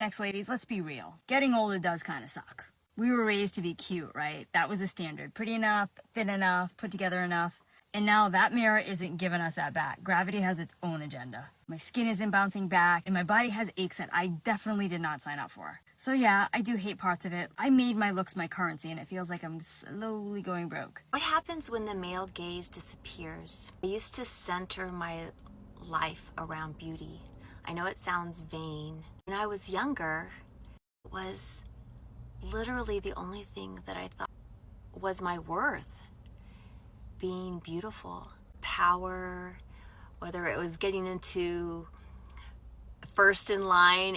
Next, ladies, let's be real. Getting older does kind of suck. We were raised to be cute, right? That was the standard. Pretty enough, thin enough, put together enough. And now that mirror isn't giving us that back. Gravity has its own agenda. My skin isn't bouncing back, and my body has aches that I definitely did not sign up for. So yeah, I do hate parts of it. I made my looks my currency, and it feels like I'm slowly going broke. What happens when the male gaze disappears? I used to center my life around beauty. I know it sounds vain. When I was younger, it was literally the only thing that I thought was my worth. Being beautiful, power, whether it was getting into first in line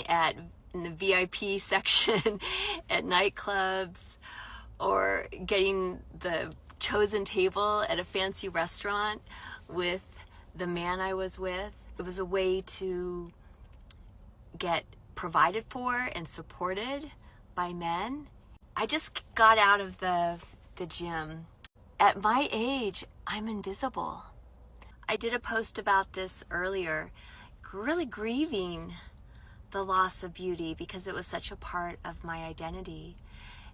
in the VIP section at nightclubs, or getting the chosen table at a fancy restaurant with the man I was with. It was a way to get provided for and supported by men. I just got out of the gym. At my age, I'm invisible. I did a post about this earlier, really grieving the loss of beauty because it was such a part of my identity.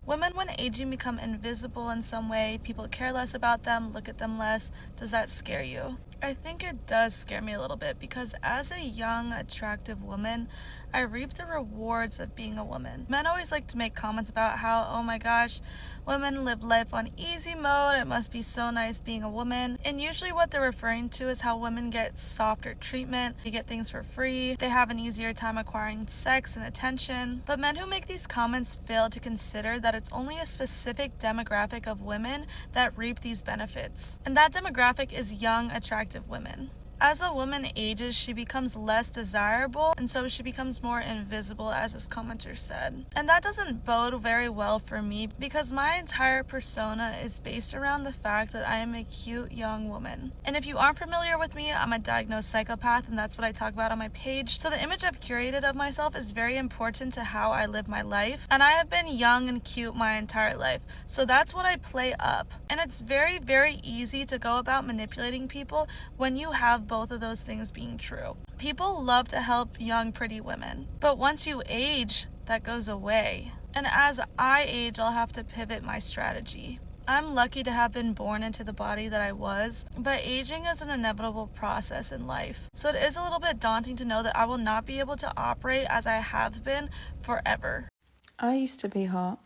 Women, when aging, become invisible in some way. People care less about them, look at them less. Does that scare you? I think it does scare me a little bit because as a young, attractive woman, I reap the rewards of being a woman. Men always like to make comments about how, oh my gosh, women live life on easy mode. It must be so nice being a woman. And usually what they're referring to is how women get softer treatment. They get things for free. They have an easier time acquiring sex and attention. But men who make these comments fail to consider that it's only a specific demographic of women that reap these benefits. And that demographic is young, attractive women. As a woman ages, she becomes less desirable, and so she becomes more invisible, as this commenter said. And that doesn't bode very well for me because my entire persona is based around the fact that I am a cute young woman. And if you aren't familiar with me, I'm a diagnosed psychopath, and that's what I talk about on my page. So the image I've curated of myself is very important to how I live my life. And I have been young and cute my entire life. So that's what I play up. And it's very, very easy to go about manipulating people when you have both of those things being true. People love to help young, pretty women, but once you age, that goes away. And as I age, I'll have to pivot my strategy. I'm lucky to have been born into the body that I was, but aging is an inevitable process in life. So it is a little bit daunting to know that I will not be able to operate as I have been forever. I used to be hot.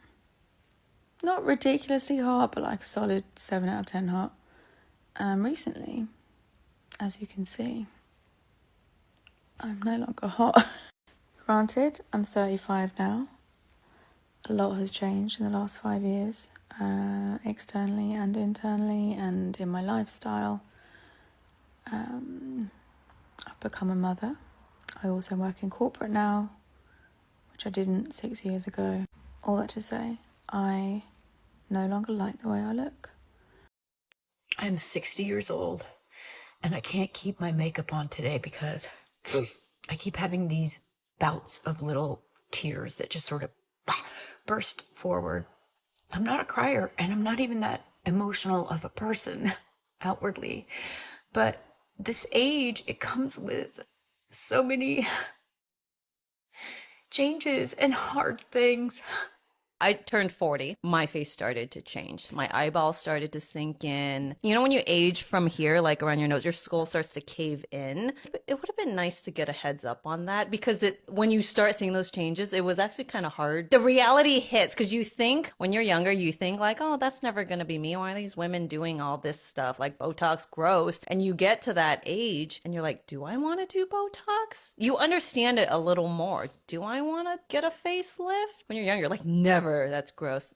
Not ridiculously hot, but like a solid 7 out of 10 hot. Recently, as you can see, I'm no longer hot. Granted, I'm 35 now. A lot has changed in the last 5 years, externally and internally, and in my lifestyle. I've become a mother. I also work in corporate now, which I didn't 6 years ago. All that to say, I no longer like the way I look. I'm 60 years old. And I can't keep my makeup on today because I keep having these bouts of little tears that just sort of burst forward. I'm not a crier, and I'm not even that emotional of a person outwardly. But this age, it comes with so many changes and hard things. I turned 40. My face started to change. My eyeballs started to sink in. You know, when you age from here, like around your nose, your skull starts to cave in. It would have been nice to get a heads up on that because when you start seeing those changes, it was actually kind of hard. The reality hits because you think, when you're younger, you think like, oh, that's never going to be me. Why are these women doing all this stuff like Botox, gross? And you get to that age and you're like, do I want to do Botox? You understand it a little more. Do I want to get a facelift? When you're younger, you're like, never. That's gross.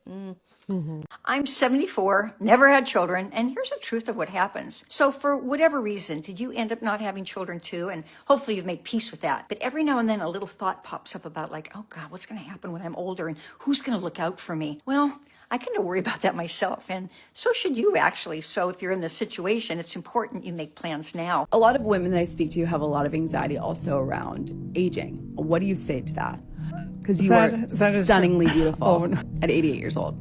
I'm 74, never had children, and here's the truth of what happens. So for whatever reason, did you end up not having children too? And hopefully you've made peace with that. But every now and then a little thought pops up about like, oh God, what's going to happen when I'm older and who's going to look out for me? Well, I kind of worry about that myself, and so should you actually. So if you're in this situation, it's important you make plans now. A lot of women that I speak to have a lot of anxiety also around aging. What do you say to that? Because you are stunningly beautiful at 88 years old.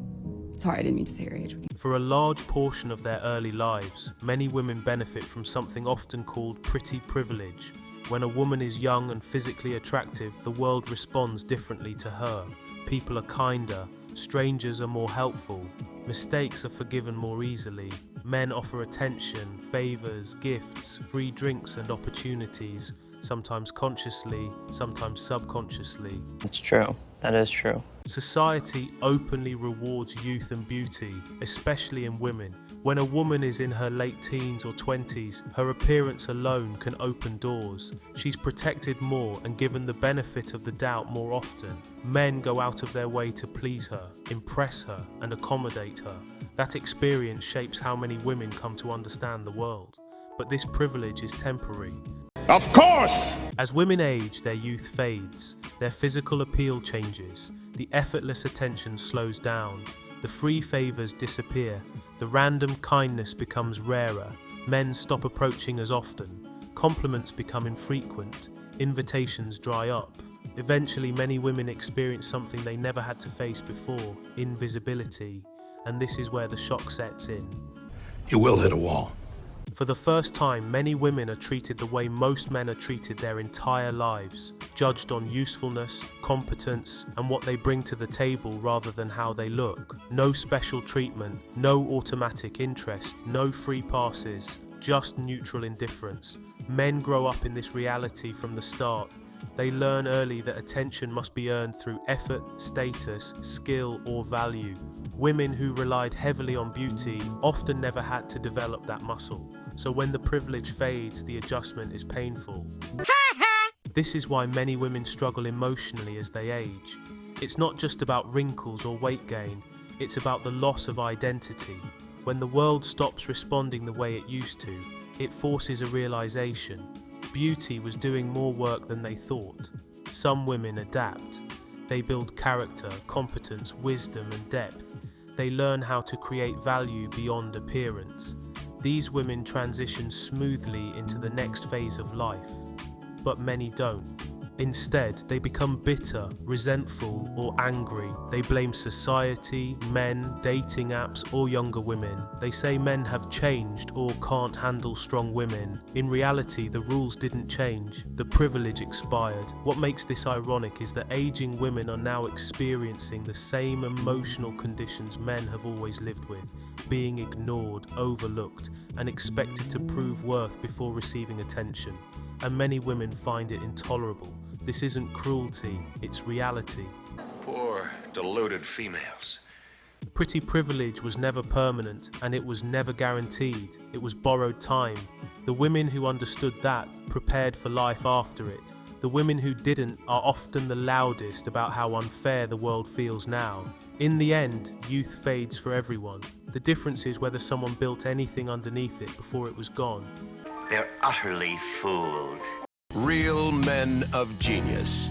Sorry, I didn't mean to say your age. For a large portion of their early lives, many women benefit from something often called pretty privilege. When a woman is young and physically attractive, the world responds differently to her. People are kinder, strangers are more helpful, mistakes are forgiven more easily, men offer attention, favors, gifts, free drinks and opportunities, sometimes consciously, sometimes subconsciously. It's true. That is true. Society openly rewards youth and beauty, especially in women. When a woman is in her late teens or 20s, her appearance alone can open doors. She's protected more and given the benefit of the doubt more often. Men go out of their way to please her, impress her, and accommodate her. That experience shapes how many women come to understand the world. But this privilege is temporary. Of course! As women age, their youth fades, their physical appeal changes, the effortless attention slows down, the free favors disappear, the random kindness becomes rarer, men stop approaching as often, compliments become infrequent, invitations dry up. Eventually, many women experience something they never had to face before, invisibility, and this is where the shock sets in. You will hit a wall. For the first time, many women are treated the way most men are treated their entire lives, judged on usefulness, competence, and what they bring to the table rather than how they look. No special treatment, no automatic interest, no free passes, just neutral indifference. Men grow up in this reality from the start. They learn early that attention must be earned through effort, status, skill, or value. Women who relied heavily on beauty often never had to develop that muscle. So when the privilege fades, the adjustment is painful. This is why many women struggle emotionally as they age. It's not just about wrinkles or weight gain, it's about the loss of identity. When the world stops responding the way it used to, it forces a realization. Beauty was doing more work than they thought. Some women adapt. They build character, competence, wisdom, and depth. They learn how to create value beyond appearance. These women transition smoothly into the next phase of life, but many don't. Instead, they become bitter, resentful, or angry. They blame society, men, dating apps, or younger women. They say men have changed or can't handle strong women. In reality, the rules didn't change. The privilege expired. What makes this ironic is that aging women are now experiencing the same emotional conditions men have always lived with, being ignored, overlooked, and expected to prove worth before receiving attention. And many women find it intolerable. This isn't cruelty, it's reality. Poor, deluded females. Pretty privilege was never permanent, and it was never guaranteed. It was borrowed time. The women who understood that prepared for life after it. The women who didn't are often the loudest about how unfair the world feels now. In the end, youth fades for everyone. The difference is whether someone built anything underneath it before it was gone. They're utterly fooled. Real men of genius.